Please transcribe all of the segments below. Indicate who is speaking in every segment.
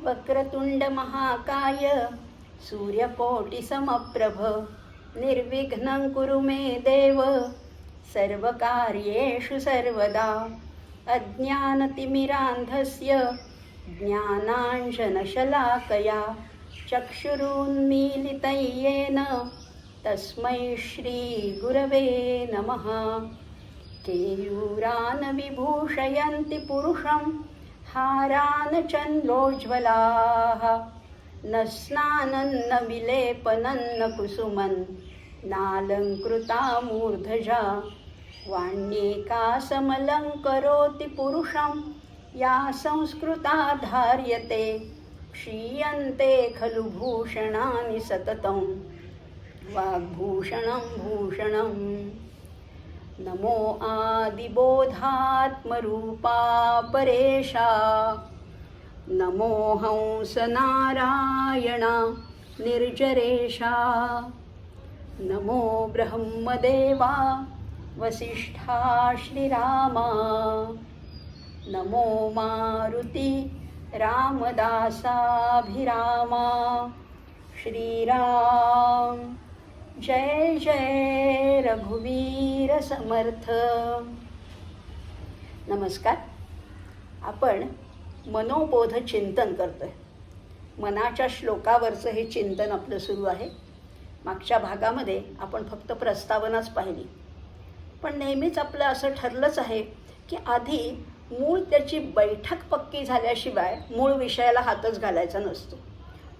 Speaker 1: वक्रतुंड महाकाय सूर्यकोटिसमप्रभ निर्विघ्नं कुरु मे देव सर्वकार्येषु सर्वदा अज्ञानतिमिरान्धस्य ज्ञानाञ्जनशलाकया चक्षुरुन्मीलितं येन तस्मै श्रीगुरवे नमः। केयूरान् विभूषयन्ति पुरुषं हारान् चन्द्रोज्ज्वलाः न स्नानं न विलेपनं न कुसुमं नालङ्कृता मूर्धजा वाण्येकासमलङ्करोति पुरुषं या संस्कृता धार्यते क्षीयन्ते खलु भूषणानि सततं वाग्भूषणं भूषणम्। नमो आदिबोधात्मरूपा परेशा नमो हंसनारायणा निर्जरेशा नमो ब्रह्मदेवा वसिष्ठा श्रीरामा नमो मारुति रामदासाभिरामा श्रीराम जय जय रघुवीर समर्थ। नमस्कार। आपण मनोबोध चिंतन करतोय। मनाच्या श्लोकावरचं हे चिंतन आपलं सुरू आहे। मागच्या भागामध्ये आपण फक्त प्रस्तावनाच पाहिली, पण नेहमीच आपलं असं ठरलंच आहे की आधी मूळ त्याची बैठक पक्की झाल्याशिवाय मूळ विषयाला हातच घालायचा नसतो।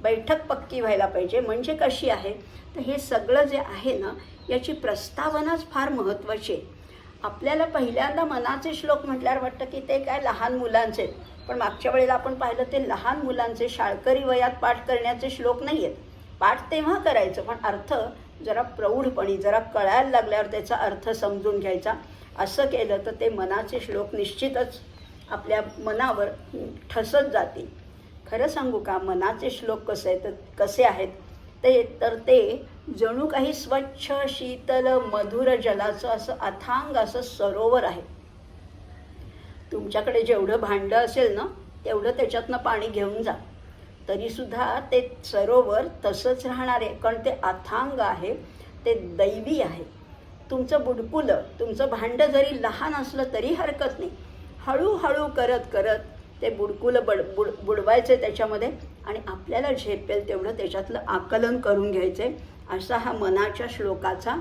Speaker 1: बैठक पक्की व्हायला पाहिजे। म्हणजे कशी आहे तर हे सगळं जे आहे ना याची प्रस्तावनाच फार महत्त्वाची आहे। आपल्याला पहिल्यांदा मनाचे श्लोक म्हटल्यावर वाटतं की ते काय लहान मुलांचे, पण मागच्या वेळेला आपण पाहिलं ते लहान मुलांचे शाळकरी वयात पाठ करण्याचे श्लोक नाही आहेत। पाठ तेव्हा करायचं, पण अर्थ जरा प्रौढपणी जरा कळायला लागल्यावर त्याचा अर्थ समजून घ्यायचा। असं केलं तर ते मनाचे श्लोक निश्चितच आपल्या मनावर ठसत जातील। खरं सांगू का, मनाचे श्लोक कसे आहेत ते जणू काही स्वच्छ शीतल मधुर जलाचं असं अथांग असं सरोवर आहे। तुमच्याकडे जेवढं भांडं असेल ना तेवढं त्याच्यातनं पाणी घेऊन जा, तरीसुद्धा ते सरोवर तसंच राहणार आहे, कारण ते अथांग आहे, ते दैवी आहे। तुमचं बुडकुलं, तुमचं भांडं जरी लहान असलं तरी हरकत नाही, हळूहळू करत करत ते बुडकुलं बुडवायचे त्याच्यामध्ये आणि आपल्याला झेपेल तेवढं त्याच्यातलं आकलन करून घ्यायचे। असा हा मनाच्या श्लोकाचा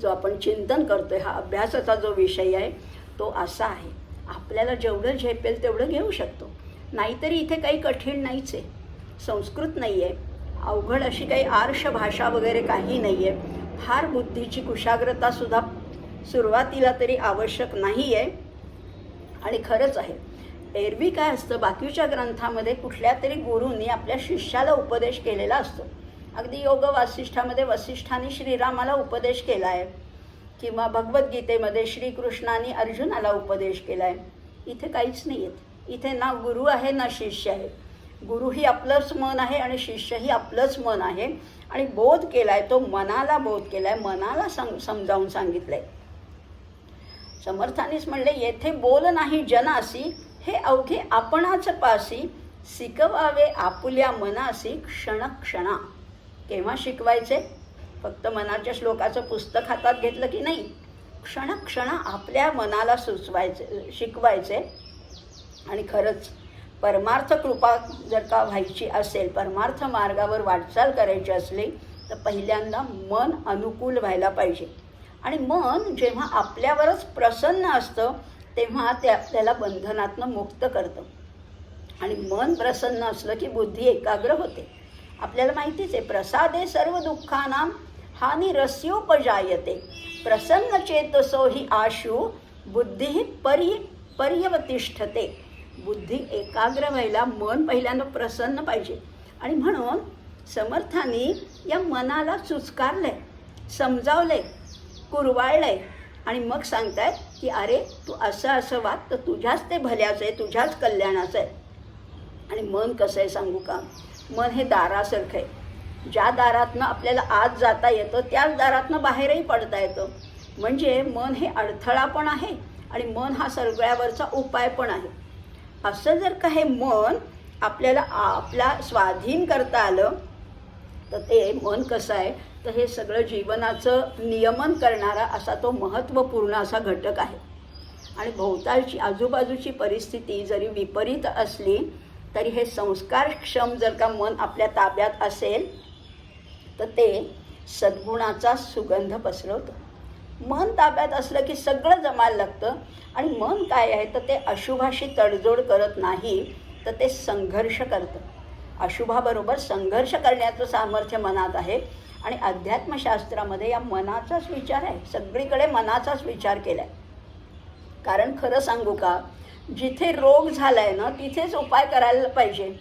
Speaker 1: जो आपण चिंतन करतोय, हा अभ्यासाचा जो विषय आहे तो असा आहे। आपल्याला जेवढं झेपेल तेवढं घेऊ शकतो, नाहीतरी इथे काही कठीण नाहीच आहे। संस्कृत नाही आहे, अवघड अशी काही आर्ष भाषा वगैरे काही नाही आहे। फार बुद्धीची कुशाग्रतासुद्धा सुरुवातीला तरी आवश्यक नाही आहे। आणि खरंच आहे, एरवी काय असतं, बाकीच्या ग्रंथामध्ये कुठल्या तरी गुरूंनी आपल्या शिष्याला उपदेश केलेला असतो। अगदी योग वासिष्ठामध्ये वसिष्ठांनी श्रीरामाला उपदेश केला आहे, किंवा भगवद्गीतेमध्ये श्रीकृष्णाने अर्जुनाला उपदेश केला आहे। इथे काहीच नाही आहेत। इथे ना गुरु आहे ना शिष्य आहे। गुरुही आपलंच मन आहे आणि शिष्यही आपलंच मन आहे, आणि बोध केला आहे तो मनाला बोध केला आहे, मनाला समजावून सांगितलं आहे। समर्थानीच म्हणले, येथे बोल नाही जनासी हे अवघे आपणाच पासी शिकवावे आपुल्या मनासी क्षणक्षणा। केव्हा शिकवायचे? फक्त मनाच्या श्लोकाचं पुस्तक हातात घेतलं की नाही, क्षणक्षणा आपल्या मनाला शिकवायचे। आणि खरंच परमार्थ कृपा जर का व्हायची असेल, परमार्थ मार्गावर वाटचाल करायची असली तर पहिल्यांदा मन अनुकूल व्हायला पाहिजे। आणि मन जेव्हा आपल्यावरच प्रसन्न असतं तेव्हा ते आपल्याला बंधनातनं मुक्त करतं। आणि मन प्रसन्न असलं की बुद्धी एकाग्र होते। आपल्याला माहितीच आहे, प्रसादे सर्व दुःखानां हानिरस्योपजायते प्रसन्न चेतसो हि आशु बुद्धी पर्यवतिष्ठते। बुद्धी एकाग्र व्हायला मन पहिल्यांदा प्रसन्न पाहिजे। आणि म्हणून समर्थांनी या मनाला चुचकारलंय, समजावलंय, कुरवाळलंय, आणि मग सांगतायत की अरे तू असं वाग तर तुझ्याच ते भल्याचं आहे, तुझ्याच कल्याणाचं आहे। आणि मन कसं आहे सांगू का, मन हे दारासारखं आहे। ज्या दारातनं आपल्याला आत जाता येतं त्याच दारातनं बाहेरही पडता येतं। म्हणजे मन हे अडथळा पण आहे आणि मन हा सगळ्यावरचा उपाय पण आहे। असं जर का हे मन आपल्याला आपला स्वाधीन करता आलं तर ते मन कसं आहे, तर हे सगळं जीवनाचं नियमन करणारा असा तो महत्त्वपूर्ण असा घटक आहे. आणि भोवतालची आजूबाजूची परिस्थिती जरी विपरीत असली तरी हे संस्कारक्षम जर का मन आपल्या ताब्यात असेल तर ते सद्गुणाचा सुगंध पसरवतं. मन ताब्यात असलं की सगळं जमायला लागतं. आणि मन काय आहे, तर ते अशुभाशी तडजोड करत नाही, तर ते संघर्ष करतं. अशुभाबरोबर संघर्ष करण्याचं सामर्थ्य मनात आहे. आणि अध्यात्मशास्त्रामध्ये या मनाचाच विचार आहे, सगळीकडे मनाचाच विचार केला आहे. कारण खरं सांगू का, जिथे रोग झाला आहे ना तिथेच उपाय करायला पाहिजे.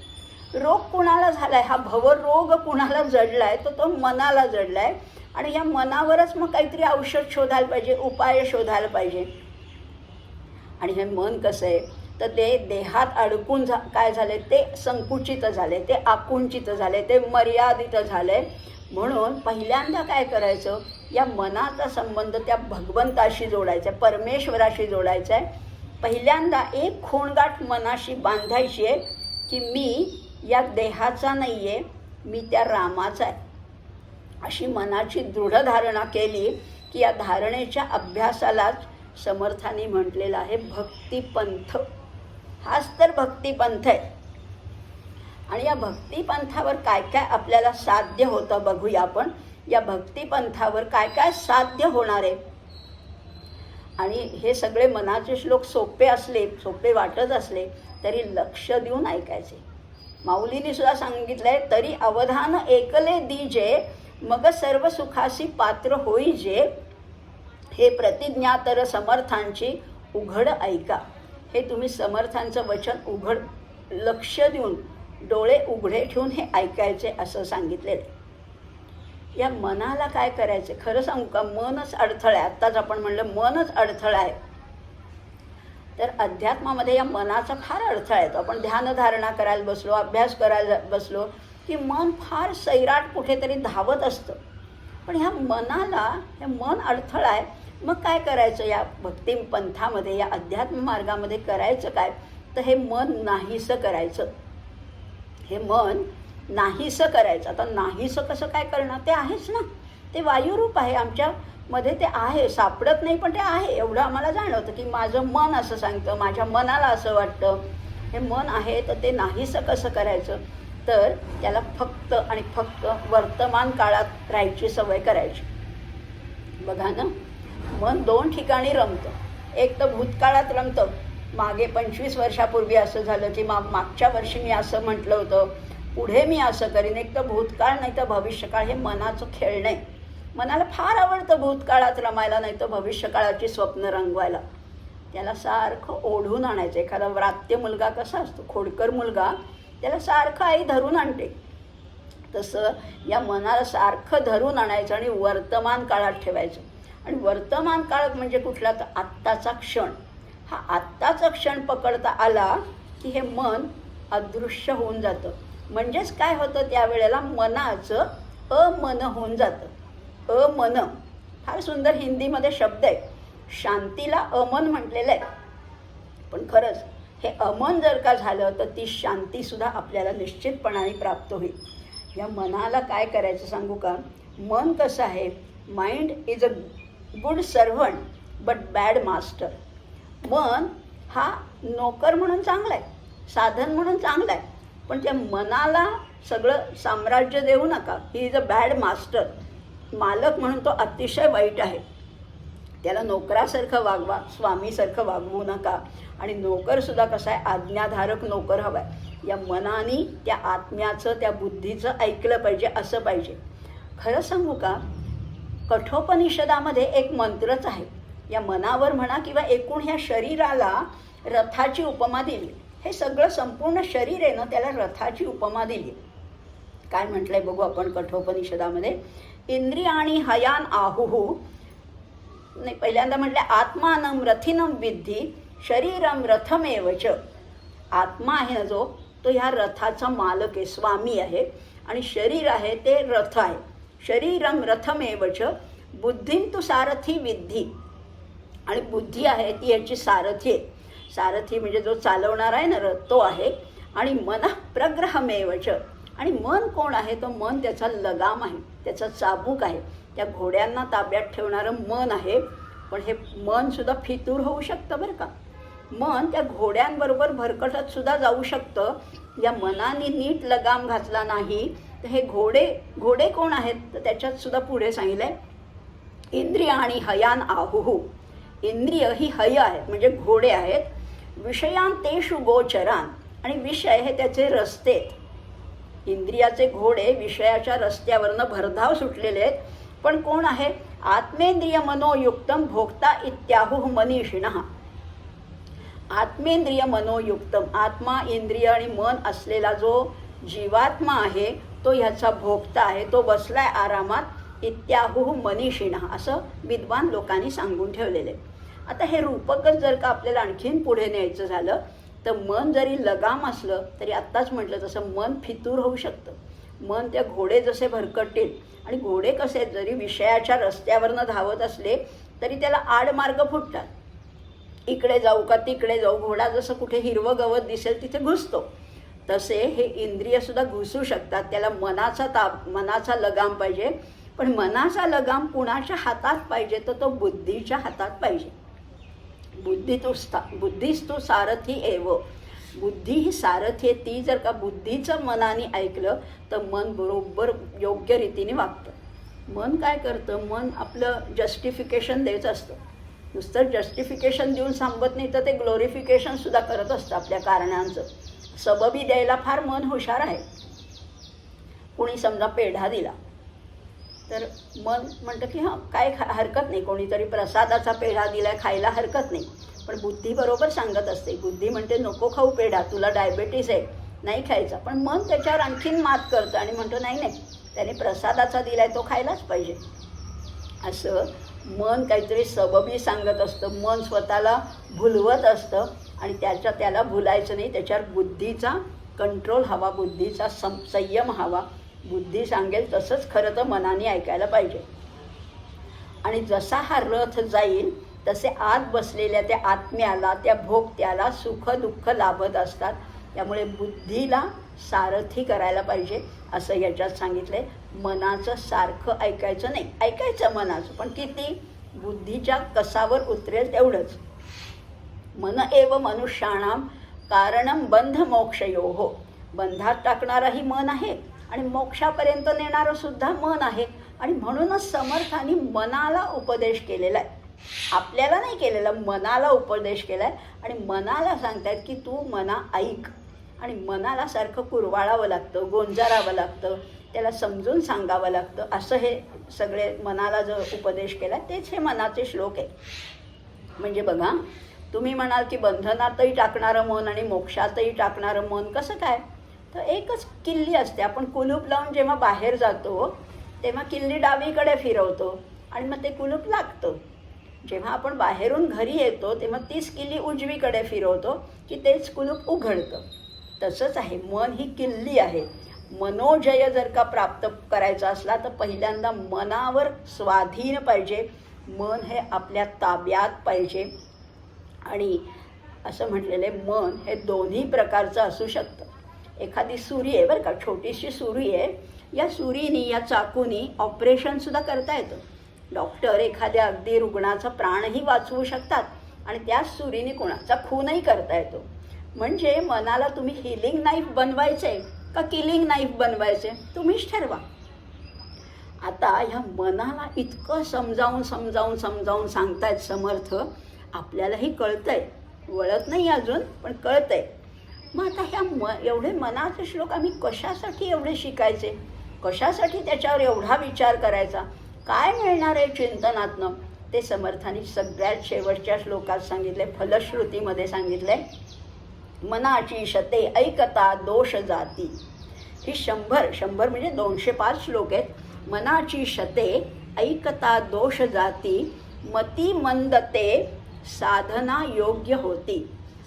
Speaker 1: रोग कुणाला झाला आहे, हा भवरोग कुणाला जडला आहे, तर तो मनाला जडला आहे. आणि या मनावरच मग काहीतरी औषध शोधायला पाहिजे, उपाय शोधायला पाहिजे. आणि हे मन कसं आहे, तर ते देहात अडकून काय झाले, ते संकुचित झाले, ते आकुंचित झाले, ते मर्यादित झाले. म्हणून पहिल्यांदा काय करायचं, या मनाचा संबंध त्या भगवंताशी जोडायचा आहे, परमेश्वराशी जोडायचा आहे. पहिल्यांदा एक खूणगाठ मनाशी बांधायची आहे की मी या देहाचा नाही आहे, मी त्या रामाचा आहे. अशी मनाची दृढ धारणा केली की या धारणेच्या अभ्यासालाच समर्थांनी म्हटलेलं आहे भक्तिपंथ. हाच तर भक्तिपंथ आहे. आणि या भक्तिपंथावर काय काय आपल्याला साध्य होतं बघूया आपण. या भक्तिपंथावर काय काय साध्य होणार आहे. आणि हे सगळे मनाचे श्लोक सोपे असले, सोपे वाटत असले तरी लक्ष देऊन ऐकायचे. माऊलींनी सुद्धा सांगितलंय, तरी अवधान एकले दीजे मग सर्व सुखासी पात्र होईजे, हे प्रतिज्ञातर समर्थांची उघड ऐका. हे तुम्ही समर्थांचं वचन उघड लक्ष देऊन डोळे उघडे ठेवून हे ऐकायचे असं सांगितलेलं. या मनाला काय करायचे, खरं सांगू का, मनच अडथळा आहे. आत्ताच आपण म्हणलं मनच अडथळा आहे. तर अध्यात्मामध्ये या मनाचा फार अडथळा येतो. आपण ध्यानधारणा करायला बसलो, अभ्यास करायला बसलो की मन फार सैराट कुठेतरी धावत असतं. पण ह्या मनाला, हे मन अडथळा आहे. मग काय करायचं या भक्ती पंथामध्ये, या अध्यात्म मार्गामध्ये करायचं काय, तर हे मन नाहीसं करायचं. हे मन नाहीसं करायचं. आता नाहीसं कसं काय करणार, ते आहेच ना, ते वायुरूप आहे, आमच्यामध्ये ते आहे, सापडत नाही पण ते आहे. एवढं आम्हाला जाणवतं की माझं मन असं सांगतं, माझ्या मनाला असं वाटतं. हे मन आहे, तर ते नाहीसं कसं करायचं, तर त्याला फक्त आणि फक्त वर्तमान काळात राहायची सवय करायची. बघा ना, मन दोन ठिकाणी रमतं. एक तर भूतकाळात रमतं, मागे 25 वर्षापूर्वी असं झालं की मागच्या वर्षी मी असं म्हटलं होतं, पुढे मी असं करीन. एक तर भूतकाळ नाही तर भविष्यकाळ. हे मनाचं खेळणं आहे. मनाला फार आवडतं भूतकाळात रमायला, नाही तर भविष्यकाळाची स्वप्न रंगवायला. त्याला सारखं ओढून आणायचं. एखादा व्रात्य मुलगा कसा असतो, खोडकर मुलगा, त्याला सारखं आई धरून आणते, तसं या मनाला सारखं धरून आणायचं आणि वर्तमान काळात ठेवायचं. आणि वर्तमान काळ म्हणजे कुठला, तर आत्ताचा क्षण. हा आत्ताचा क्षण पकडता आला की हे मन अदृश्य होऊन जातं. म्हणजेच काय होतं, त्यावेळेला मनाचं अमन होऊन जातं. अमन फार सुंदर हिंदीमध्ये शब्द आहे. शांतीला अमन म्हटलेलं आहे. पण खरंच हे अमन जर का झालं तर ती शांतीसुद्धा आपल्याला निश्चितपणाने प्राप्त होईल. या मनाला काय करायचं सांगू का, मन कसं आहे, mind is a good servant but bad master. मन हा नोकर म्हणून चांगला आहे, साधन म्हणून चांगला आहे, पण त्या मनाला सगळं साम्राज्य देऊ नका. He is a bad master. मालक म्हणून तो अतिशय वाईट आहे. त्याला नोकरासारखं वागवा, स्वामीसारखं वागवू नका. आणि नोकरसुद्धा कसा आहे, आज्ञाधारक नोकर हवा आहे. या मनाने त्या आत्म्याचं, त्या बुद्धीचं ऐकलं पाहिजे, असं पाहिजे. खरं सांगू का, कठोपनिषदामध्ये एक मंत्रच आहे. या मनावर म्हणा किंवा एकूण ह्या शरीराला रथाची उपमा दिली. हे सगळं संपूर्ण शरीर आहे ना, त्याला रथाची उपमा दिली. काय म्हटलंय बघू आपण कठोपनिषदामध्ये, इंद्रियाणी हयान आहुहू. नाही, पहिल्यांदा म्हटलं आत्मानं रथिनं विद्धी शरीरम रथमेवच. आत्मा आहे ना जो, तो ह्या रथाचा मालक आहे, स्वामी आहे. आणि शरीर आहे ते रथ आहे. शरीरम रथमेवच बुद्धिं तु सारथी विद्धी. आणि बुद्धी आहे ती याची सारथी आहे. सारथी म्हणजे जो चालवणार आहे ना रथ, तो आहे. आणि मनः प्रग्रहमेवच. आणि मन कोण आहे? तो मन त्याचा लगाम आहे, त्याचा चाबूक आहे. त्या घोड्यांना ताब्यात ठेवणारं मन आहे. पण हे मन सुद्धा फितूर होऊ शकतं बरं का. मन त्या घोड्यांबरोबर भरकटत सुद्धा जाऊ शकतं. या मनाने नीट लगाम घातला नाही तर हे घोडे कोण आहेत? तर त्याच्यात सुद्धा पुढे सांगितलंय, इंद्रिय आणि हयान आहुहू. इंद्रिय ही हय आहेत म्हणजे घोडे आहेत. विषयांतेषु गोचरान. आणि विषय हे त्याचे रस्ते. इंद्रियाचे घोडे विषयाच्या रस्त्यावरनं भरधाव सुटलेले आहेत. पण कोण आहे? आत्मेंद्रिय मनोयुक्तम भोक्ता इत्याहुः मनीषिणः. आत्मेंद्रिय मनोयुक्तम, आत्मा, इंद्रिय आणि मन असलेला जो जीवात्मा आहे तो ह्याचा भोक्ता आहे, तो बसलाय आरामात. इत्याहुः मनीषिणः असं विद्वान लोकांनी सांगून ठेवलेले. आता हे रूपकच जर का आपल्याला आणखीन पुढे न्यायचं झालं तर मन जरी लगाम असलं तरी आत्ताच म्हटलं तसं मन फितूर होऊ शकतं. मन त्या घोडे जसे भरकटतील, आणि घोडे कसे जरी विषयाच्या रस्त्यावरनं धावत असले तरी त्याला आडमार्ग फुटतात. इकडे जाऊ का तिकडे जाऊ, घोडा जसं कुठे हिरवं गवत दिसेल तिथे घुसतो, तसे हे इंद्रियसुद्धा घुसू शकतात. त्याला मनाचा लगाम पाहिजे. पण मनाचा लगाम कुणाच्या हातात पाहिजे? तर तो बुद्धीच्या हातात पाहिजे. बुद्धीस्तु सारथी एव. बुद्धी ही सारथी आहे. ती जर का बुद्धीचं मनाने ऐकलं तर मन बरोबर योग्य रीतीने वागतं. मन काय करतं? मन आपलं जस्टिफिकेशन द्यायचं असतं. नुसतं जस्टिफिकेशन देऊन थांबत नाही तर ते ग्लोरिफिकेशनसुद्धा करत असतं आपल्या कारणांचं. सबबी द्यायला फार मन हुशार आहे. कोणी समजा पेढा दिला तर मन म्हणतं की हां काय हरकत नाही, कोणीतरी प्रसादाचा पेढा दिला खायला हरकत नाही. पण बुद्धी बरोबर सांगत असते. बुद्धी म्हणते नको खाऊ पेढा, तुला डायबेटीस आहे, नाही खायचा. पण मन त्याच्यावर आणखीन मात करतं आणि म्हणतो नाही नाही, त्याने प्रसादाचा दिलाय तो खायलाच पाहिजे. असं मन काहीतरी सबबी सांगत असतं. मन स्वतःला भुलवत असतं आणि त्याला भुलायचं नाही. त्याच्यावर बुद्धीचा कंट्रोल हवा, बुद्धीचा संयम हवा. बुद्धी सांगेल तसंच खरं तर मनाने ऐकायला पाहिजे. आणि जसा हा रथ जाईल तसे आत बसलेल्या त्या आत्म्याला, त्या भोगत्याला सुख दुःख लाभत असतात. त्यामुळे बुद्धीला सारथी करायला पाहिजे असं याच्यात सांगितलंय. मनाचं सारखं ऐकायचं नाही, ऐकायचं मनाचं पण किती? बुद्धीच्या कसावर उतरेल तेवढंच. मन एव मनुष्याणाम कारणम बंध मोक्षयोः. बंधात टाकणारंही मन आहे आणि मोक्षापर्यंत नेणारं सुद्धा मन आहे. आणि म्हणूनच समर्थांनी मनाला उपदेश केलेला आहे. आपल्याला नाही केलेला, मनाला उपदेश केला आहे. आणि मनाला सांगतायत की तू मना ऐक. आणि मनाला सारखं कुरवाळावं लागतं, गोंजारावं लागतं, त्याला समजून सांगावं लागतं. असं हे सगळे मनाला जो उपदेश केला तेच हे मनाचे श्लोक आहे. म्हणजे बघा, तुम्ही म्हणाल की बंधनातही टाकणारं मन आणि मोक्षातही टाकणारं मन कसं काय? तर एकच किल्ली असते. आपण कुलूप लावून जेव्हा बाहेर जातो तेव्हा किल्ली डावीकडे फिरवतो आणि मग ते कुलूप लागतं. जेव्हा आपण बाहेरून घरी येतो तेव्हा तीच किल्ली उजवीकडे फिरवतो की तेच कुलूप उघडतं. तसंच आहे, मन ही किल्ली आहे. मनोजय जर का प्राप्त करायचा असला तर पहिल्यांदा मनावर स्वाधीन पाहिजे. मन हे आपल्या ताब्यात पाहिजे. आणि असं म्हटलेलं आहे, मन हे दोन्ही प्रकारचं असू शकतं. एखादी सुरी आहे बरं का, छोटीशी सुरी आहे. या सुरीनी, या चाकूनी ऑपरेशनसुद्धा करता येतं. डॉक्टर एखाद्या अगदी रुग्णाचा प्राणही वाचवू शकतात आणि त्याच सुरीने कोणाचा खूनही करता येतो. म्हणजे मनाला तुम्ही हिलिंग नाईफ बनवायचे का किलिंग नाईफ बनवायचे तुम्हीच ठरवा. आता ह्या मनाला इतकं समजावून सांगतायत समर्थ, आपल्यालाही कळतंय, वळत नाही अजून पण कळतंय. मग आता ह्या एवढे मनाचे श्लोक आम्ही कशासाठी एवढे शिकायचे? कशासाठी त्याच्यावर एवढा विचार करायचा? काय मिळणार आहे चिंतनातनं? ते समर्थांनी सगळ्यात शेवटच्या श्लोकात सांगितले, फलश्रुतीमध्ये सांगितले, मनाची शते ऐकता दोष जाती. ही 100 म्हणजे 205 श्लोक आहेत. मनाची शते ऐकता दोष जाती, मती मंदते साधना योग्य होती.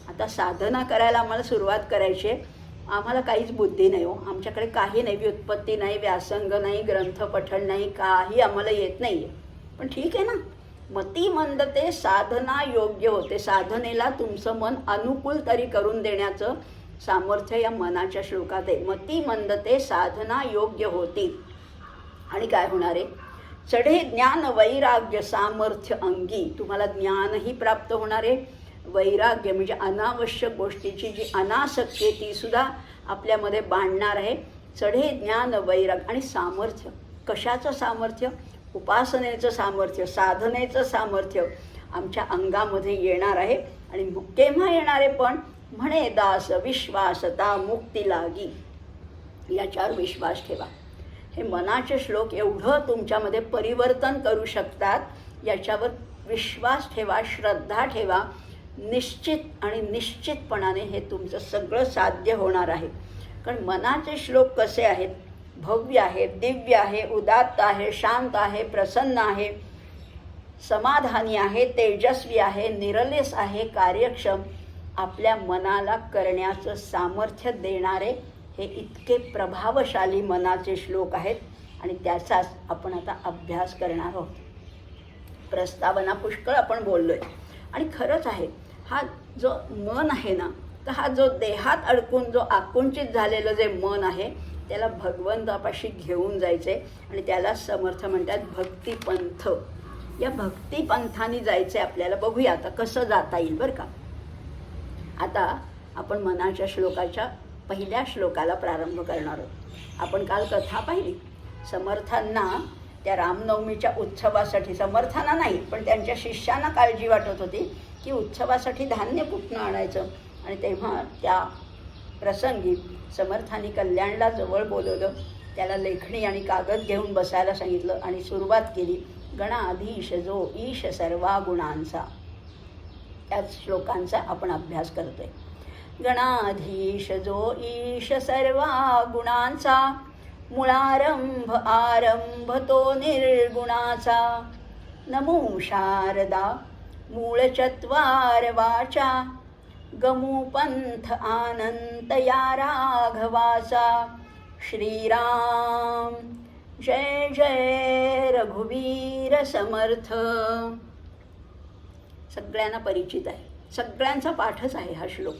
Speaker 1: आता साधना करायला आम्हाला सुरुवात करायची आहे. आम्हाला काहीच बुद्धी नाही हो, आमच्याकडे काही नाही, व्युत्पत्ती नाही, व्यासंग नाही, ग्रंथ पठण नाही, काही आम्हाला येत नाही आहे. पण ठीक आहे ना, मती मंदते साधना योग्य होते. साधनेला तुमचं मन अनुकूल तरी करून देण्याचं सामर्थ्य या मनाच्या श्लोकात आहे. मती मंदते साधना योग्य होती. आणि काय होणार आहे? चढे ज्ञान वैराग्य सामर्थ्य अंगी. तुम्हाला ज्ञानही प्राप्त होणार आहे. वैराग्य म्हणजे अनावश्यक गोष्टीची जी अनासक्ती आहे ती सुद्धा आपल्यामध्ये बांधणार आहे. चढे ज्ञान वैराग्य आणि सामर्थ्य. कशाचं सामर्थ्य? उपासनेचं सामर्थ्य, साधनेचं सामर्थ्य आमच्या अंगामध्ये येणार आहे. आणि केव्हा येणार आहे? पण म्हणे दास विश्वासता मुक्ती लागी. याच्यावर विश्वास ठेवा. हे मनाचे श्लोक एवढं तुमच्यामध्ये परिवर्तन करू शकतात. याच्यावर विश्वास ठेवा, श्रद्धा ठेवा. निश्चित आणि निश्चितपणाने हे तुमचं सगळं साध्य होणार आहे. कारण मनाचे श्लोक कसे आहेत? भव्य आहे, दिव्य आहे, उदात्त आहे, शांत आहे, प्रसन्न आहे, समाधानी आहे, तेजस्वी आहे, निरलेस आहे, कार्यक्षम. आपल्या मनाला करण्याचं सामर्थ्य देणारे हे इतके प्रभावशाली मनाचे श्लोक आहेत. आणि त्याचाच आपण आता अभ्यास करणार आहोत. प्रस्तावना पुष्कळ आपण बोललोय. आणि खरंच आहे, हा जो मन आहे ना, तर हा जो देहात अडकून जो आकुंचित झालेलं जे मन आहे त्याला भगवंतापाशी घेऊन जायचे. आणि त्याला समर्थ म्हणतात भक्तिपंथ. या भक्तिपंथाने जायचे आपल्याला. बघूया आता कसं जाता येईल बरं का. आता आपण मनाच्या श्लोकाच्या पहिल्या श्लोकाला प्रारंभ करणार आहोत. आपण काल कथा पाहिली. समर्थांना त्या रामनवमीच्या उत्सवासाठी, समर्थांना नाही पण त्यांच्या शिष्यांना काळजी वाटत होती की उत्सवासाठी धान्य कुठनं आणायचं. आणि तेव्हा त्या प्रसंगी समर्थांनी कल्याणला जवळ बोलवलं. त्याला लेखणी आणि कागद घेऊन बसायला सांगितलं आणि सुरुवात केली. गणाधीश जो ईश सर्वा गुणांचा. त्याच श्लोकांचा आपण अभ्यास करतोय. गणाधीश जो ईश सर्वा गुणांचा, मूळारंभ आरंभ तो निर्गुणाचा. नमो शारदा मूळचत्वार वाचा, गमू पंथ आनंत या राघवाचा. श्रीराम जय जय रघुवीर समर्थ. सगळ्यांना परिचित आहे, सगळ्यांचा पाठच आहे हा श्लोक.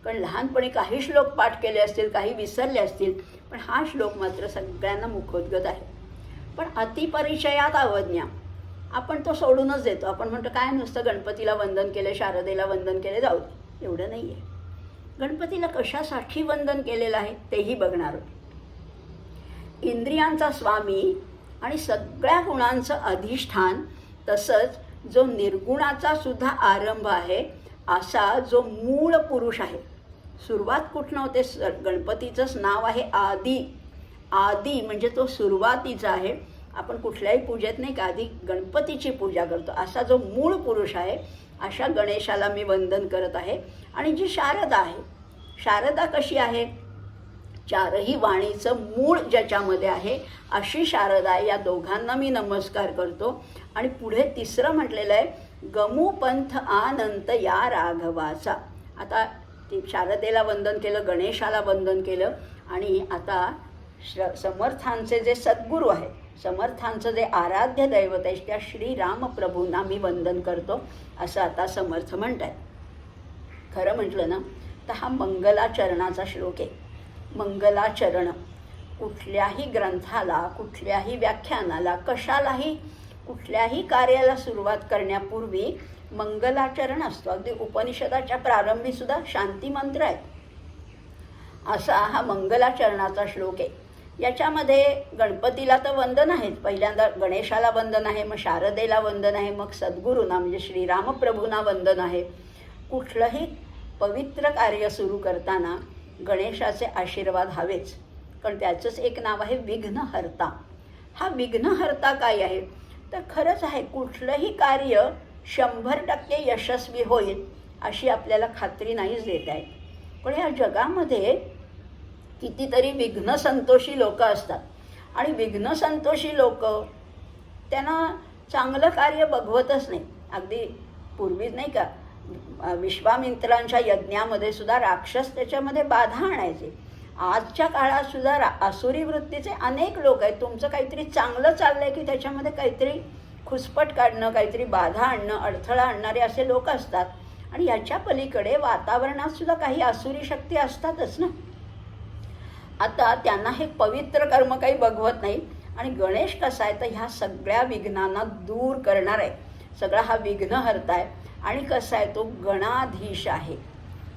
Speaker 1: कारण लहानपणी काही श्लोक पाठ केले असतील, काही विसरले असतील, पण हा श्लोक मात्र सगळ्यांना मुखोद्गत आहे. पण अतिपरिचयात अवज्ञा, आपण तो सोडूनच देतो. आपण म्हणतो काय नुसतं गणपतीला वंदन केले, शारदेला वंदन केले, जाऊ दे. एवढं नाही आहे. गणपतीला कशासाठी वंदन केलेलं आहे तेही बघणार आहोत. इंद्रियांचा स्वामी आणि सगळ्या गुणांचं अधिष्ठान, तसंच जो निर्गुणाचा सुद्धा आरंभ आहे असा जो मूळ पुरुष आहे. सुरुवात कुठनं होते? गणपतीचंच नाव आहे आदी. आदी म्हणजे तो सुरुवातीचा आहे. आपण कुठल्याही पूजेत नाही का आधी गणपतीची पूजा करतो. असा जो मूळ पुरुष आहे अशा गणेशाला मी वंदन करत आहे. आणि जी शारदा आहे, शारदा कशी आहे? चारही वाणीचं मूळ ज्याच्यामध्ये आहे अशी शारदा. या दोघांना मी नमस्कार करतो. आणि पुढे तिसरं म्हटलेलं आहे गमू पंथ आनंत या राघवाचा. आता ती शारदेला वंदन केलं, गणेशाला वंदन केलं. आणि आता समर्थांचे जे सद्गुरू आहे, समर्थांचं जे आराध्य दैवत आहे त्या श्रीराम प्रभूंना मी वंदन करतो असं आता समर्थ म्हणत आहेत. खरं म्हटलं ना तर हा मंगलाचरणाचा श्लोक आहे. मंगलाचरण कुठल्याही ग्रंथाला, कुठल्याही व्याख्यानाला, कशालाही, कुठल्याही कार्याला सुरुवात करण्यापूर्वी मंगलाचरण असतो. अगदी उपनिषदाच्या प्रारंभी सुद्धा शांती मंत्र आहे. असा हा मंगलाचरणाचा श्लोक आहे. याच्यामध्ये गणपतीला तर वंदन आहेच. पहिल्यांदा गणेशाला वंदन आहे, मग शारदेला वंदन आहे, मग सद्गुरूंना म्हणजे श्रीरामप्रभूंना वंदन आहे. कुठलंही पवित्र कार्य सुरू करताना गणेशाचे आशीर्वाद हवेच. कारण त्याचंच एक नाव आहे विघ्नहर्ता. हा विघ्नहर्ता काय आहे? तर खरंच आहे, कुठलंही कार्य 100% यशस्वी होईल अशी आपल्याला खात्री नाहीच देत आहे. पण या जगामध्ये कितीतरी विघ्नसंतोषी लोक असतात. आणि विघ्नसंतोषी लोक त्यांना चांगलं कार्य बघवतच नाही. अगदी पूर्वीच नाही का विश्वामित्रांच्या यज्ञामध्ये सुद्धा राक्षस त्याच्यामध्ये बाधा आणायचे. आजच्या काळात सुद्धा आसुरी वृत्तीचे अनेक लोक आहेत. तुमचं काहीतरी चांगलं चाललंय की त्याच्यामध्ये काहीतरी खुसपट काढणं, काहीतरी बाधा आणणं, अडथळा आणणारे असे लोक असतात. आणि याच्या पलीकडे वातावरणात सुद्धा काही आसुरी शक्ती असतातच ना. आता त्यांना हे पवित्र कर्म काही बघवत नाही. आणि गणेश कसा आहे तर ह्या सगळ्या विघ्नांना दूर करणार आहे, सगळा हा विघ्न हरताय. आणि कसा आहे तो गणाधीश आहे,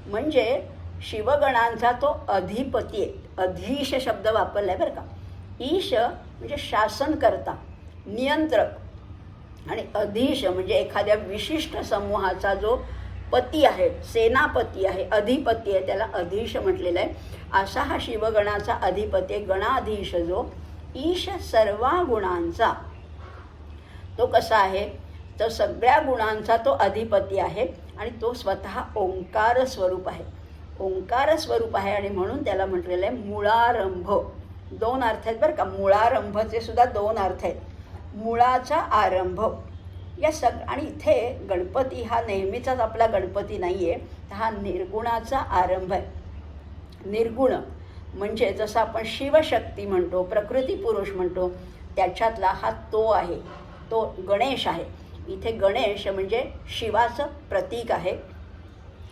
Speaker 1: म्हणजे शिवगणांचा तो अधिपती आहे. अधीश शब्द वापरला आहे बरं का. ईश म्हणजे शासनकर्ता, नियंत्रक, आणि अधीश म्हणजे एखाद्या विशिष्ट समूहाचा जो पती आहे, सेनापती आहे, अधिपती आहे, त्याला अधीश म्हटलेलं आहे. असा हा शिवगणाचा अधिपती आहे, गणाधीश जो ईश सर्व गुणांचा. तो कसा आहे तर सगळ्या गुणांचा तो अधिपती आहे आणि तो स्वतः ओंकार स्वरूप आहे. ओंकार स्वरूप आहे आणि म्हणून त्याला म्हटलेलं आहे मुळारंभ. दोन अर्थ आहेत बरं का, मुळारंभचे सुद्धा दोन अर्थ आहेत. मुळाचा आरंभ या आणि इथे गणपती हा नेहमीचाच आपला गणपती नाही आहे, तर हा निर्गुणाचा आरंभ आहे. निर्गुण म्हणजे जसं आपण शिवशक्ती म्हणतो, प्रकृती पुरुष म्हणतो, त्याच्यातला हा तो आहे, तो गणेश आहे. इथे गणेश म्हणजे शिवाचं प्रतीक आहे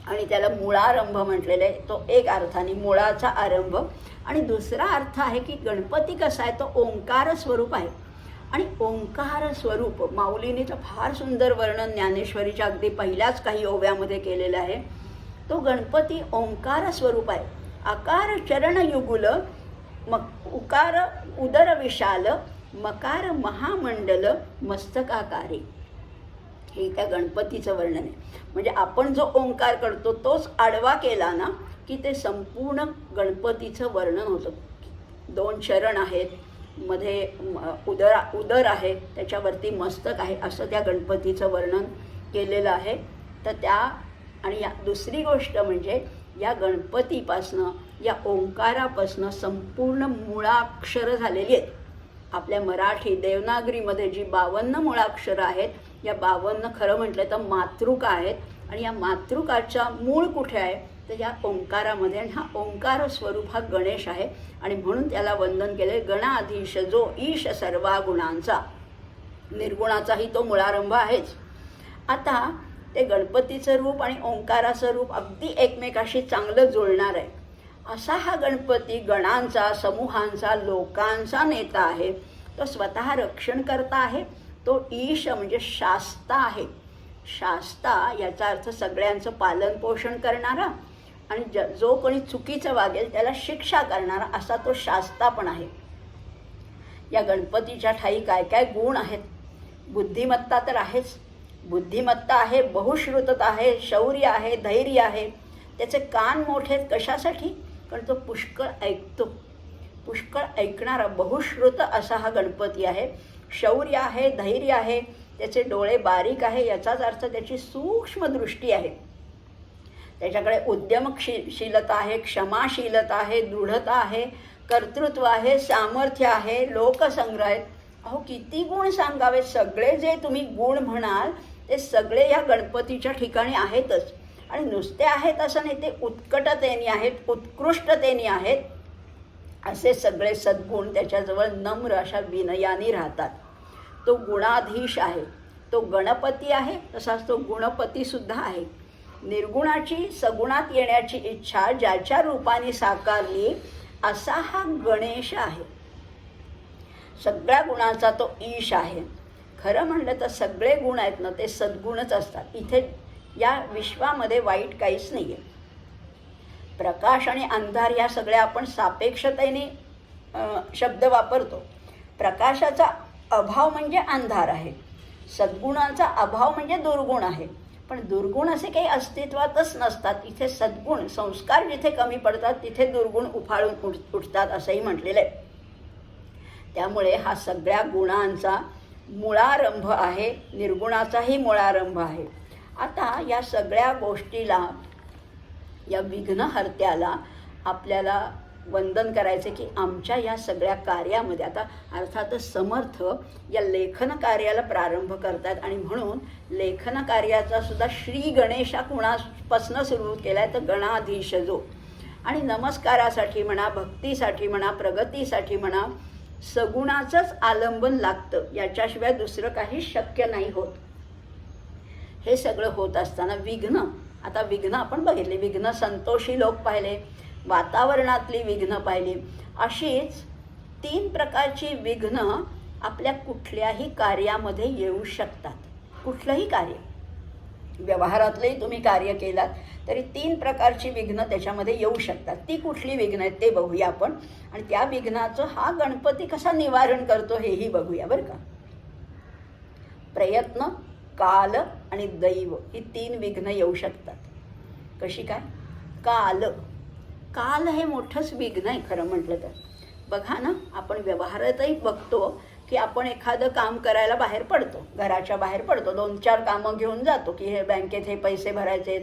Speaker 1: आणि त्याला मुळारंभ म्हटलेलं आहे. तो एक अर्थाने मुळाचा आरंभ. आणि दुसरा अर्थ आहे की गणपती कसा आहे तो ओंकार स्वरूप आहे. आणि ओंकार स्वरूप माऊलीने तर फार सुंदर वर्णन ज्ञानेश्वरीच्या अगदी पहिल्याच काही ओव्यामध्ये केलेलं आहे. तो गणपती ओंकार स्वरूप आहे. आकार चरणयुगुल, उकार उदर विशाल, मकार महामंडल मस्तकाकारी. हे त्या गणपतीचं वर्णन आहे. म्हणजे आपण जो ओंकार करतो तोच आडवा केला ना की ते संपूर्ण गणपतीचं वर्णन होतं. दोन चरण आहेत, मध्ये उदर आहे, त्याच्यावरती मस्तक आहे, असं त्या गणपतीचं वर्णन केलेलं आहे. तर त्या आणि या दुसरी गोष्ट म्हणजे या गणपतीपासनं, या ओंकारापासनं संपूर्ण मुळाक्षरं झालेली आहेत. आपल्या मराठी देवनागरीमध्ये जी 52 मुळाक्षरं आहेत, या 52 खरं म्हटलं तर मातृका आहेत. आणि या मातृकाच्या मूळ कुठे आहे तर या ओंकारामध्ये. आणि हा ओंकार स्वरूप हा गणेश आहे आणि म्हणून त्याला वंदन केले. गणाधीश जो ईश सर्वा गुणांचा, निर्गुणाचाही तो मुळारंभ आहेच. आता ते गणपतीचं रूप आणि ओंकाराचं रूप अगदी एकमेकाशी चांगलं जुळणार आहे. असा हा गणपती गणांचा, समूहांचा, लोकांचा नेता आहे. तो स्वतः रक्षण करता आहे. तो ईश म्हणजे शास्ता आहे. शास्ता याचा अर्थ सगळ्यांचं पालन पोषण करणारा आणि जो कोणी चुकीचं वागेल त्याला शिक्षा करणारा, असा तो शास्ता पण आहे. या गणपतीच्या ठाई काय काय गुण आहेत. बुद्धिमत्ता तर आहेच. बुद्धिमत्ता आहे, बहुश्रुतता आहे, शौर्य आहे, धैर्य आहे. त्याचे कान मोठे आहेत कशासाठी, कारण तो पुष्कळ ऐकतो. पुष्कळ ऐकणारा बहुश्रुत असा हा गणपती आहे. शौर्य आहे, धैर्य आहे, त्याचे डोळे बारीक आहे, याचाच अर्थ त्याची सूक्ष्म दृष्टी आहे. त्याच्याकडे उद्यमशीलता आहे, क्षमाशीलता आहे, दृढता आहे, कर्तृत्व आहे, सामर्थ्य आहे, लोकसंग्रह आहेत. अहो किती गुण सांगावे. सगळे जे तुम्ही गुण म्हणाल ते सगळे या गणपतीच्या ठिकाणी आहेतच. आणि नुसते आहेत असं नाही, ते उत्कटतेने आहेत, उत्कृष्टतेने आहेत. असे सगळे सद्गुण त्याच्याजवळ नम्र अशा विनयाने राहतात. तो गुणाधीश आहे, तो गणपती आहे, तसाच तो गुणपतीसुद्धा आहे. निर्गुणाची सगुणात येण्याची इच्छा ज्याच्या रूपाने साकारली असा हा गणेश आहे. सगळ्या गुणांचा तो ईश आहे. खरं म्हणलं तर सगळे गुण आहेत ना ते सद्गुणच असतात. इथे या विश्वामध्ये वाईट काहीच नाही आहे. प्रकाश आणि अंधार या सगळ्या आपण सापेक्षतेने शब्द वापरतो. प्रकाशाचा अभाव म्हणजे अंधार आहे, सद्गुणांचा अभाव म्हणजे दुर्गुण आहे. पण दुर्गुण असे काही अस्तित्वातच नसतात. इथे सद्गुण संस्कार जिथे कमी पडतात तिथे दुर्गुण उफाळून उठतात असंही म्हटलेलं आहे. त्यामुळे हा सगळ्या गुणांचा मुळारंभ आहे, निर्गुणाचाही मुळारंभ आहे. आता या सगळ्या गोष्टीला, या विघ्नहर्त्याला आपल्याला वंदन करायचे की आमच्या या सगळ्या कार्यामध्ये. आता अर्थातच समर्थ या लेखन कार्याला प्रारंभ करतात आणि म्हणून लेखन कार्याचा सुद्धा श्री गणेशा कुणापासनं सुरू केला आहे तर गणाधीश जो. आणि नमस्कारासाठी म्हणा, भक्तीसाठी म्हणा, प्रगतीसाठी म्हणा, सगुणाचंच आलंबन लागतं. याच्याशिवाय दुसरं काही शक्य नाही होत. हे सगळं होत असताना विघ्न आता विघ्न आपण बघितली, विघ्न संतोषी लोक पाहिले, वातावरणातली विघ्न पाहिली. अशीच 3 प्रकारची विघ्न आपल्या कुठल्याही कार्यामध्ये येऊ शकतात. कुठलंही कार्य, व्यवहारातलंही तुम्ही कार्य केलात तरी 3 प्रकारची विघ्न त्याच्यामध्ये येऊ शकतात. ती कुठली विघ्न आहेत ते बघूया आपण, आणि त्या विघ्नाचं हा गणपती कसा निवारण करतो हेही बघूया बरं का. प्रयत्न, काल आणि दैव ही 3 विघ्न येऊ शकतात. कशी काय? काल, काल हे मोठंच विघ्न आहे खरं म्हटलं तर. बघा ना, आपण व्यवहारातही बघतो की आपण एखादं काम करायला बाहेर पडतो, घराच्या बाहेर पडतो, 2-4 कामं घेऊन जातो की हे बँकेत हे पैसे भरायचे,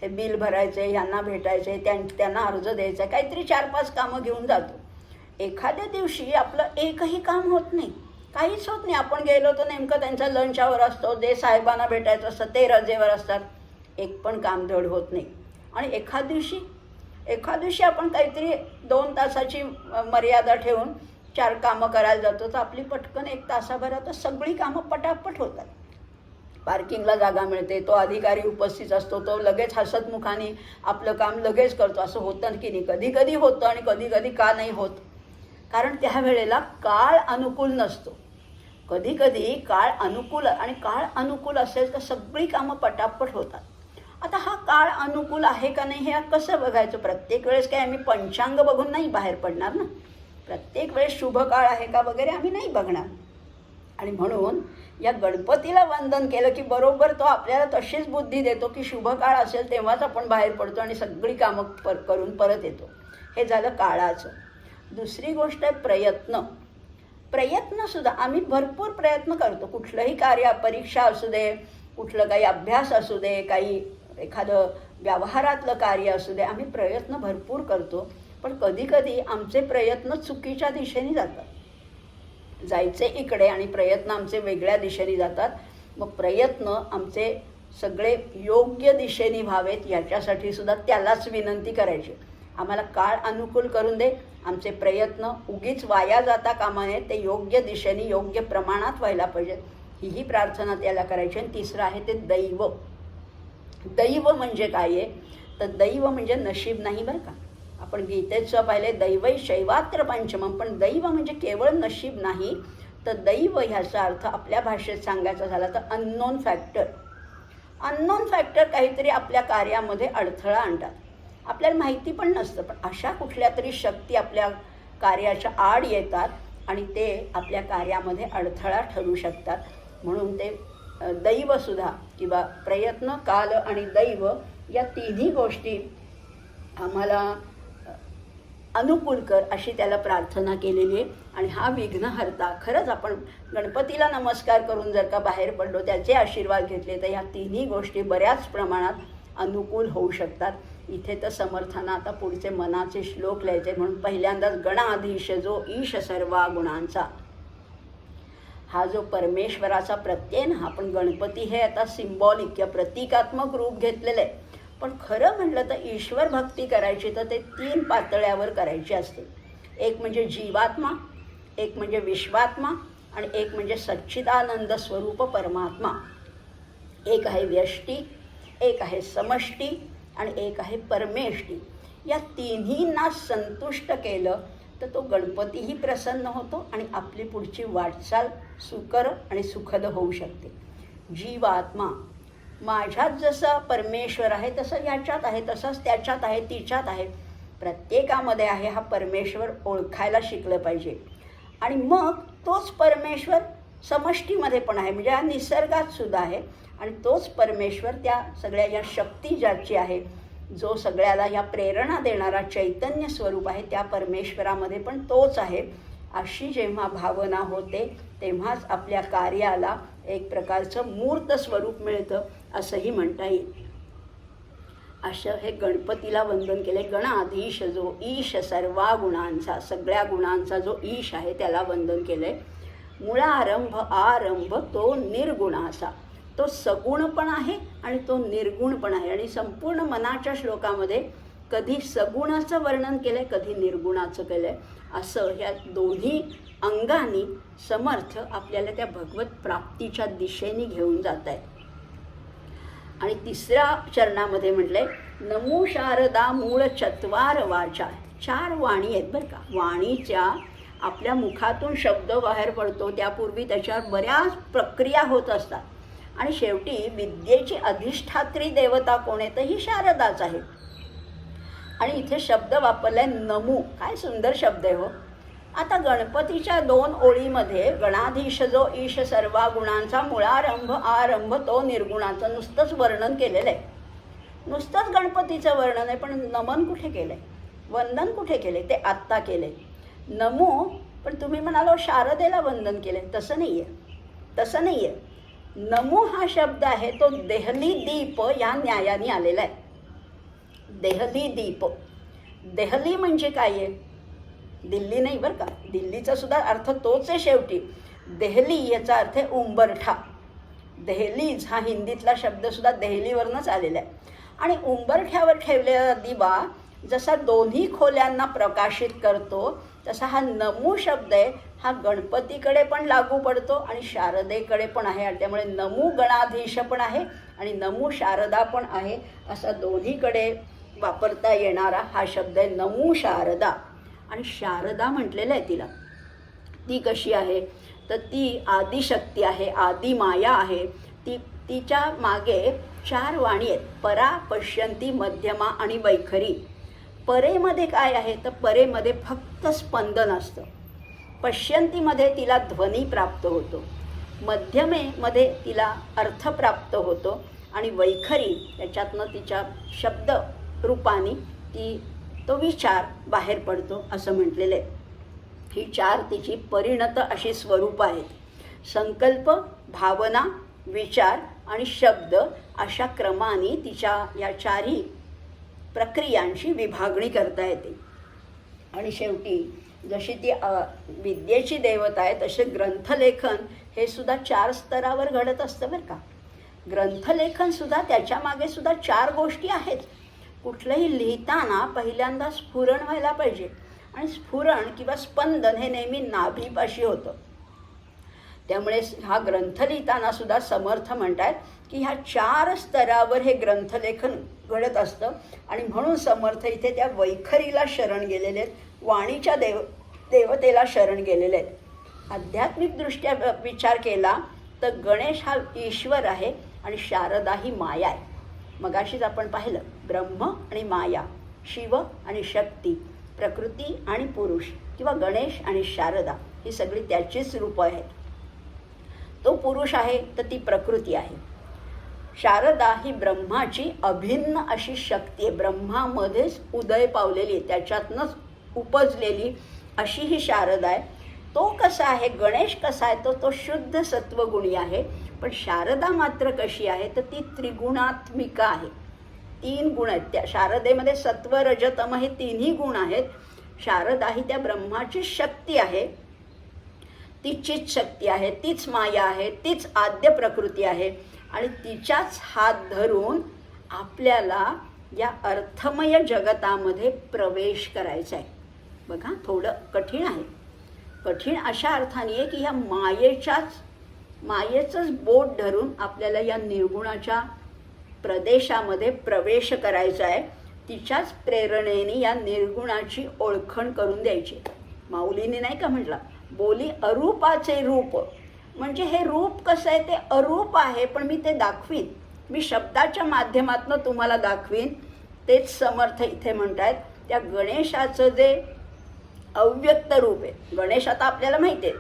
Speaker 1: हे बिल भरायचे, ह्यांना भेटायचे, त्यांना अर्ज द्यायचा, काहीतरी 4-5 कामं घेऊन जातो. एखाद्या दिवशी आपलं एकही काम होत नाही, काहीच होत नाही. आपण गेलो तर नेमकं त्यांचा लंच आवर असतो, जे साहेबांना भेटायचं असतं ते रजेवर असतात, एक पण काम धड होत नाही. आणि एखाद दिवशी आपण काहीतरी 2 तासाची मर्यादा ठेवून 4 कामं करायला जातो, तर आपली पटकन 1 तासाभरातच सगळी कामं पटापट होतात. पार्किंगला जागा मिळते, तो अधिकारी उपस्थित असतो, तो लगेच हसतमुखाने आपलं काम लगेच करतो. असं होतं की नाही? कधी कधी होतं आणि कधी कधी का नाही होत? कारण त्यावेळेला काळ अनुकूल नसतो. कधी कधी काळ अनुकूल, आणि काळ अनुकूल असेल तर सगळी कामं पटापट होतात. आता हा काळ अनुकूल आहे का नाही हे कसं बघायचं? प्रत्येक वेळेस काय आम्ही पंचांग बघून नाही बाहेर पडणार ना. प्रत्येक वेळेस शुभ काळ आहे का वगैरे आम्ही नाही बघणार. आणि म्हणून या गणपतीला वंदन केलं की बरोबर तो आपल्याला तशीच बुद्धी देतो की शुभ काळ असेल तेव्हाच आपण बाहेर पडतो आणि सगळी कामं करून परत येतो. हे झालं काळाचं. दुसरी गोष्ट आहे प्रयत्न. प्रयत्नसुद्धा आम्ही भरपूर प्रयत्न करतो. कुठलंही कार्य, परीक्षा असू दे, कुठलं काही अभ्यास असू दे, काही एखादं व्यवहारातलं कार्य असू दे, आम्ही प्रयत्न भरपूर करतो. पण कधी कधी आमचे प्रयत्न चुकीच्या दिशेने जातात. जायचे इकडे आणि प्रयत्न आमचे वेगळ्या दिशेने जातात. मग प्रयत्न आमचे सगळे योग्य दिशेने व्हावेत याच्यासाठी सुद्धा त्यालाच विनंती करायची, आम्हाला काळ अनुकूल करून दे, आमचे प्रयत्न उगीच वाया जाता कामा नये, ते योग्य दिशेने योग्य प्रमाणात व्हायला पाहिजेत, ही प्रार्थना त्याला करायची. आणि तिसरं आहे ते दैव. दैव म्हणजे काय आहे? तर दैव म्हणजे नशीब नाही बरं का. आपण गीतेचं पाहिले, दैवै शैवात्र पंचमम, पण दैव म्हणजे केवळ नशीब नाही, तर दैव ह्याचा अर्थ आपल्या भाषेत सांगायचा झाला तर अननोन फॅक्टर. अननोन फॅक्टर काहीतरी आपल्या कार्यामध्ये अडथळा आणतात, आपल्याला माहिती पण नसतं, पण अशा कुठल्या तरी शक्ती आपल्या कार्याच्या आड येतात आणि ते आपल्या कार्यामध्ये अडथळा ठरू शकतात. म्हणून ते दैवसुद्धा किंवा प्रयत्न, काल आणि दैव या तिन्ही गोष्टी आम्हाला अनुकूल कर अशी त्याला प्रार्थना केलेली आहे. आणि हा विघ्नहर्ता, खरंच आपण गणपतीला नमस्कार करून जर का बाहेर पडलो, त्याचे आशीर्वाद घेतले, तर ह्या तिन्ही गोष्टी बऱ्याच प्रमाणात अनुकूल होऊ शकतात. इथे तर समर्थांना आता पुढचे मनाचे श्लोक लिहायचे. म्हणून पहिल्यांदाच गणाधीश जो ईश सर्वा गुणांचा, हा जो परमेश्वराचा प्रत्यय ना, आपण गणपती हे आता सिम्बॉलिक किंवा प्रतिकात्मक रूप घेतलेलं आहे, पण खरं म्हटलं तर ईश्वर भक्ती करायची तर ते 3 पातळ्यावर करायची असते. एक म्हणजे जीवात्मा, एक म्हणजे विश्वात्मा, आणि एक म्हणजे सच्चिदानंद स्वरूप परमात्मा. एक आहे व्यष्टी, एक आहे समष्टी, आणि एक आहे परमेष्टी. या तिन्हींना संतुष्ट केलं तर तो गणपतीही प्रसन्न होतो आणि आपली पुढची वाटचाल सुकर आणि सुखद होऊ शकते. जीवात्मा, माझ्यात जसं परमेश्वर आहे तसं याच्यात आहे, तसंच त्याच्यात आहे, तिच्यात आहे, प्रत्येकामध्ये आहे, हा परमेश्वर ओळखायला शिकलं पाहिजे. आणि मग तोच परमेश्वर समष्टीमध्ये पण आहे, म्हणजे हा निसर्गात सुद्धा आहे, आणि तोच परमेश्वर त्या सगळ्या या शक्ती ज्याची आहे, जो सगळ्याला या प्रेरणा देणारा चैतन्य स्वरूप आहे, त्या परमेश्वरामध्ये पण तोच आहे. अशी जेव्हा भावना होते तेव्हाच आपल्या कार्याला एक प्रकारचं मूर्त स्वरूप मिळतं असंही म्हणता येईल. असं हे गणपतीला वंदन केले. गणाधीश जो ईश सर्वा गुणांचा, सगळ्या गुणांचा जो ईश आहे त्याला वंदन केलंय. मूळारंभ आरंभ तो निर्गुणाचा, तो सगुण पण आहे आणि तो निर्गुण पण आहे. आणि संपूर्ण मनाच्या श्लोकामध्ये कधी सगुणाचं वर्णन केलंय, कधी निर्गुणाचं केलंय. असं ह्या दोन्ही अंगांनी समर्थ आपल्याला त्या भगवत प्राप्तीच्या दिशेने घेऊन जात आहे. आणि तिसऱ्या चरणामध्ये म्हटलंय नमो शारदा मूळ चत्वार वाचा. 4 वाणी आहेत बरं का. वाणीच्या आपल्या मुखातून शब्द बाहेर पडतो त्यापूर्वी त्याच्यावर बऱ्याच प्रक्रिया होत असतात आणि शेवटी विद्येची अधिष्ठात्री देवता कोण आहे तर ही शारदाच आहे. आणि इथे शब्द वापरलाय नमू. काय सुंदर शब्द आहे हो. आता गणपतीच्या 2 ओळीमध्ये गणाधीश जो ईश सर्वा गुणांचा मुळारंभ आरंभ तो निर्गुणाचं नुसतंच वर्णन केलेलं आहे. नुसतंच गणपतीचं वर्णन आहे, पण नमन कुठे केलं आहे, वंदन कुठे केले ते आत्ता केले. नमो पण तुम्ही म्हणालो शारदेला वंदन केले, तसं नाही आहे. तसं नाही आहे. नमो हा शब्द आहे तो देहली दीप या न्यायाने आलेला आहे. देहली दीप. देहली म्हणजे काय आहे? दिल्ली नाही बरं का. दिल्लीचा सुद्धा अर्थ तोच आहे शेवटी. देहली याचा अर्थ आहे उंबरठा. देहलीज हा हिंदीतला शब्दसुद्धा देहलीवरनंच आलेला आहे. आणि उंबरठ्यावर ठेवलेला दिवा जसा दोन्ही खोल्यांना प्रकाशित करतो तसा हा नमू शब्द आहे हा गणपतीकडे पण लागू पडतो आणि शारदेकडे पण आहे. त्यामुळे नमू गणाधीश पण आहे आणि नमू शारदा पण आहे. असा दोन्हीकडे वापरता येणारा हा शब्द आहे नमू शारदा. आणि शारदा म्हटलेलं आहे तिला. ती कशी आहे तर ती आदिशक्ती आहे, आदिमाया आहे. तिच्या मागे 4 वाणी आहेत. परा, पश्यंती, मध्यमा आणि वैखरी. परेमध्ये काय आहे तर परेमध्ये फक्त स्पंदन असतं. पश्यंतीमध्ये तिला ध्वनी प्राप्त होतो. मध्यमेमध्ये तिला अर्थ प्राप्त होतो आणि वैखरी त्याच्यातनं तिच्या शब्द रूपाने तो विचार बाहेर पडतो असं म्हटलेलं आहे. ही 4 तिची परिणत अशी स्वरूप आहेत. संकल्प, भावना, विचार आणि शब्द अशा क्रमाने तिच्या या 4ही प्रक्रियांची विभागणी करता येते. आणि शेवटी जशी ती विद्येची देवता आहे तसे ग्रंथलेखन हे सुद्धा 4 स्तरावर घडत असतं बरं का. ग्रंथलेखनसुद्धा त्याच्या मागे सुद्धा 4 गोष्टी आहेत. कुठलंही लिहिताना पहिल्यांदा स्फुरण व्हायला पाहिजे आणि स्फुरण किंवा स्पंदन हे नेहमी नाभीपाशी होतं. त्यामुळे हा ग्रंथ लिहिताना सुद्धा समर्थ म्हणतात की ह्या 4 स्तरावर हे ग्रंथलेखन घडत असतं. आणि म्हणून समर्थ इथे त्या वैखरीला शरण गेलेले आहेत, वाणीच्या देवतेला शरण गेलेले आहेत. आध्यात्मिकदृष्ट्या विचार केला तर गणेश हा ईश्वर आहे आणि शारदा ही माया आहे. मगाशीच आपण पाहिलं ब्रह्म आणि माया, शिव आणि शक्ती, प्रकृती आणि पुरुष किंवा गणेश आणि शारदा ही सगळी त्याचीच रूपं आहेत. तो पुरुष आहे तर ती प्रकृती आहे. शारदा ही ब्रह्माची अभिन्न अशी शक्ती आहे. ब्रह्मामध्येच उदय पावलेली आहे, त्याच्यातनंच उपजलेली अशी ही शारदा आहे. तो कसा आहे, गणेश कसा आहे तो शुद्ध सत्वगुणी आहे. पण शारदा मात्र कशी आहे तर ती त्रिगुणात्मिका आहे. 3 गुण आहेत त्या शारदेमध्ये. सत्व, रज, तम हे 3ही गुण आहेत. शारदा ही त्या ब्रह्माची शक्ती आहे. तिचीच शक्ती आहे, तीच माया आहे, तीच आद्य प्रकृती आहे. आणि तिच्याच हात धरून आपल्याला या अर्थमय जगतामध्ये प्रवेश करायचा आहे. बघा थोडं कठीण आहे. कठीण अशा अर्थाने आहे की ह्या मायेचंच बोट धरून आपल्याला या निर्गुणाच्या प्रदेशामध्ये प्रवेश करायचा आहे. तिच्याच प्रेरणेने या निर्गुणाची ओळखण करून द्यायची. माऊलीने नाही का म्हटलं, बोली अरूपाचे रूप. म्हणजे हे रूप कसं आहे ते अरूप आहे, पण मी ते दाखवीन, मी शब्दाच्या माध्यमातून तुम्हाला दाखवीन. तेच समर्थ इथे म्हणतात. त्या गणेशाचं जे अव्यक्त रूप आहे, गणेश आता आपल्याला माहिती आहे,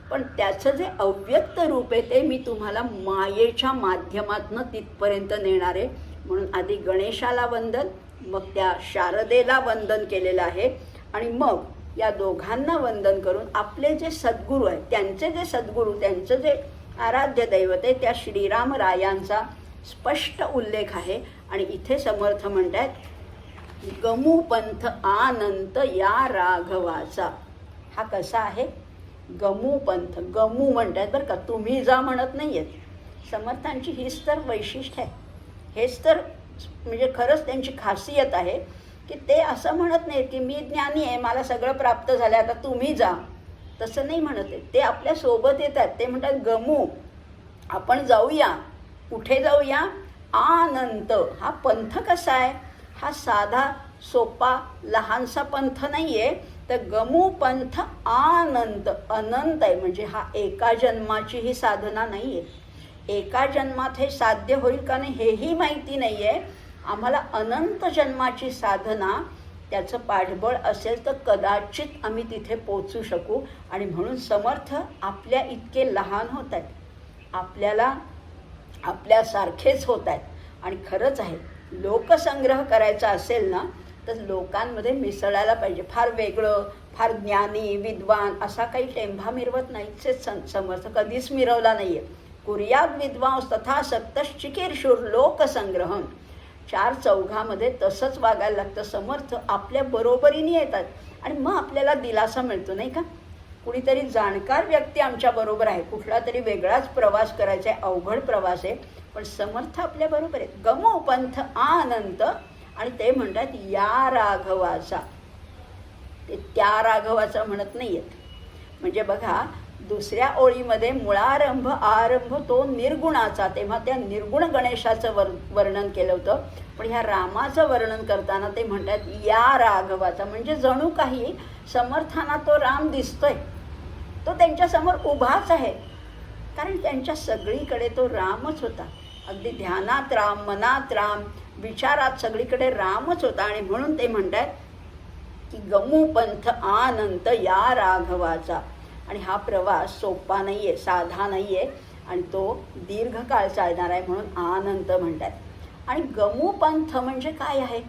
Speaker 1: पण त्याचं जे अव्यक्त रूप आहे ते मी तुम्हाला मायेच्या माध्यमातून तिथपर्यंत नेणार आहे. म्हणून आधी गणेशाला वंदन, मग त्या शारदेला वंदन केलेलं आहे आणि मग या दोघांना वंदन करून आपले जे सद्गुरू आहेत त्यांचे जे सद्गुरू, त्यांचं जे आराध्य दैवत आहे त्या श्रीरामरायांचा स्पष्ट उल्लेख आहे. आणि इथे समर्थ म्हणतात गमू पंथ आनंत या राघवाचा. हा कसा आहे गमू पंथ. गमू म्हणतात बरं का, तुम्ही जा म्हणत नाही आहेत. समर्थांची हीच तर वैशिष्ट्य आहे. हेच तर म्हणजे खरंच त्यांची खासियत आहे की ते असं म्हणत नाहीत की मी ज्ञानी आहे, मला सगळं प्राप्त झालं, आता तुम्ही जा. तसं नाही म्हणत आहे. ते आपल्यासोबत येतात. ते म्हणतात गमू, आपण जाऊया. कुठे जाऊया अनंत. हा पंथ कसा आहे? हा साधा सोपा लहानसा पंथ नाही आहे, तर गमू पंथ अनंत. अनंत आहे म्हणजे हा एका जन्माची ही साधना नाही आहे. एका जन्मात हे साध्य होईल का नाही हेही माहिती नाही आहे. आम्हाला अनंत जन्माची साधना, त्याचं पाठबळ असेल तर कदाचित आम्ही तिथे पोचू शकू. आणि म्हणून समर्थ आपल्या इतके लहान होत आहेत, आपल्याला आपल्यासारखेच होत आहेत. आणि खरंच आहे, लोकसंग्रह करायचा असेल ना तर लोकांमध्ये मिसळायला पाहिजे. फार वेगळं, फार ज्ञानी विद्वान असा काही टेंभा मिरवत नाहीच समर्थ, कधीच मिरवला नाही आहे. कुर्याद विद्वांस तथा सप्तश्चिकीर्षुर लोकसंग्रहम. चार चौघामध्ये तसंच वागायला लागतं. समर्थ आपल्या बरोबरीने येतात आणि मग आपल्याला दिलासा मिळतो नाही का. कुणीतरी जाणकार व्यक्ती आमच्याबरोबर आहे, कुठला तरी वेगळाच प्रवास करायचा आहे, अवघड प्रवास आहे, पण समर्थ आपल्याबरोबर आहेत. गमो पंथ अनंत. आणि ते म्हणतात या राघवाचा. ते त्या राघवाचा म्हणत नाही आहेत. म्हणजे बघा, दुसऱ्या ओळीमध्ये मुळारंभ आरंभ तो निर्गुणाचा, तेव्हा त्या निर्गुण गणेशाचं वर्णन केलं होतं. पण ह्या रामाचं वर्णन करताना ते म्हणतात या राघवाचा. म्हणजे जणू काही समर्थांना तो राम दिसतोय, तो त्यांच्यासमोर उभाच आहे. कारण त्यांच्या सगळीकडे तो रामच होता. अगदी ध्यानात राम, मनात राम, विचारात सगळीकडे रामच होता. आणि म्हणून ते म्हणतात की गमू पंथ अनंत या राघवाचा. आणि हा प्रवास सोपा नाही आहे, साधा नाही आहे, आणि तो दीर्घकाळ चालणार आहे, म्हणून अनंत म्हणतात. आणि गमू पंथ म्हणजे काय आहे?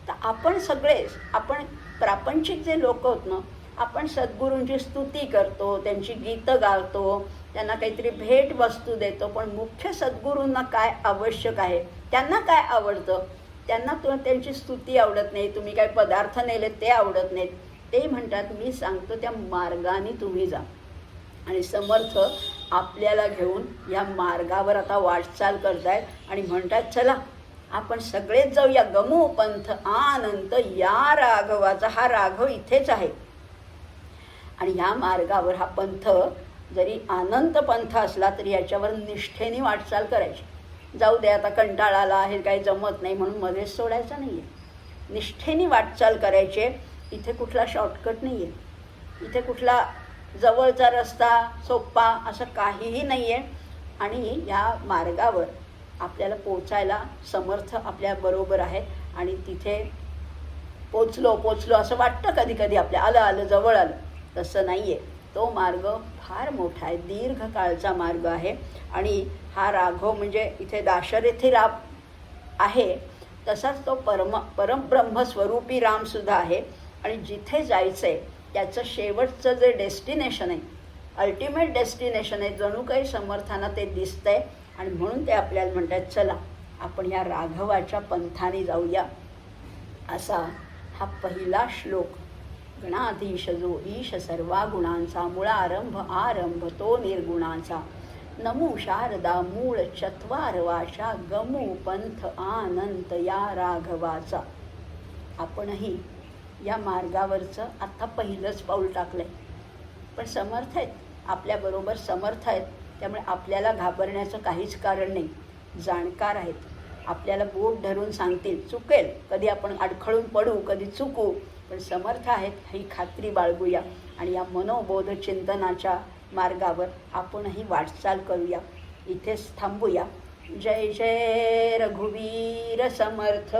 Speaker 1: तर आपण सगळेच, आपण प्रापंचिक जे लोक होत ना, आपण सद्गुरूंची स्तुती करतो, त्यांची गीतं गातो, त्यांना काहीतरी भेट वस्तू देतो. पण मुख्य सद्गुरूंना काय आवश्यक आहे, त्यांना काय आवडतं? त्यांना त्यांची स्तुती आवडत नाही, तुम्ही काय पदार्थ नेले ते आवडत नाहीत. ते म्हणतात मी सांगतो त्या मार्गाने तुम्ही जा. आणि समर्थ आपल्याला घेऊन या मार्गावर आता वाटचाल करतायत आणि म्हणतात चला आपण सगळेच जाऊया. गमू पंथ अनंत या राघवाचा. हा राघव इथेच आहे. आणि ह्या मार्गावर हा पंथ जरी अनंत पंथ असला तरी याच्यावर निष्ठेने वाटचाल करायची. जाऊ दे आता कंटाळा आला, हे काही जमत नाही म्हणून मध्येच सोडायचं नाही आहे. निष्ठेने वाटचाल करायचे. इथे कुठला शॉर्टकट नाही आहे, इथे कुठला जवळचा रस्ता सोप्पा असं काहीही नाही आहे. आणि या मार्गावर आपल्याला पोचायला समर्थ आपल्याबरोबर आहे. आणि तिथे पोचलो असं वाटतं कधी कधी आपल्या, आलं जवळ आलं. तसं नाही आहे. तो मार्ग फार मोठा आहे, दीर्घकाळचा मार्ग आहे. आणि हा राघव म्हणजे इथे दाशरथी राम आहे, तसाच तो परमब्रह्मस्वरूपी रामसुद्धा आहे. आणि जिथे जायचं आहे त्याचं शेवटचं जे डेस्टिनेशन आहे, अल्टिमेट डेस्टिनेशन आहे, जणू काही समर्थांना ते दिसतंय. आणि म्हणून ते आपल्याला म्हणतात चला आपण या राघवाच्या पंथाने जाऊया. असा हा पहिला श्लोक. गणाधीश जो ईश सर्वा गुणांचा, मुळारंभ आरंभ तो निर्गुणाचा. नमो शारदा मूळ चत्वार वाशा, गमू पंथ अनंत या राघवाचा. आपणही या मार्गावरचं आता पहिलंच पाऊल टाकलं आहे. पण समर्थ आहेत, आपल्याबरोबर समर्थ आहेत, त्यामुळे आपल्याला घाबरण्याचं काहीच कारण नाही. जाणकार आहेत, आपल्याला बोट धरून सांगतील. चुकेल, कधी आपण अडखळून पडू, कधी चुकू, पण समर्थ आहेत ही खात्री बाळगूया. आणि या मनोबोध चिंतनाच्या मार्गावर आपणही वाटचाल करूया. इथेच थांबूया. जय जय रघुवीर समर्थ.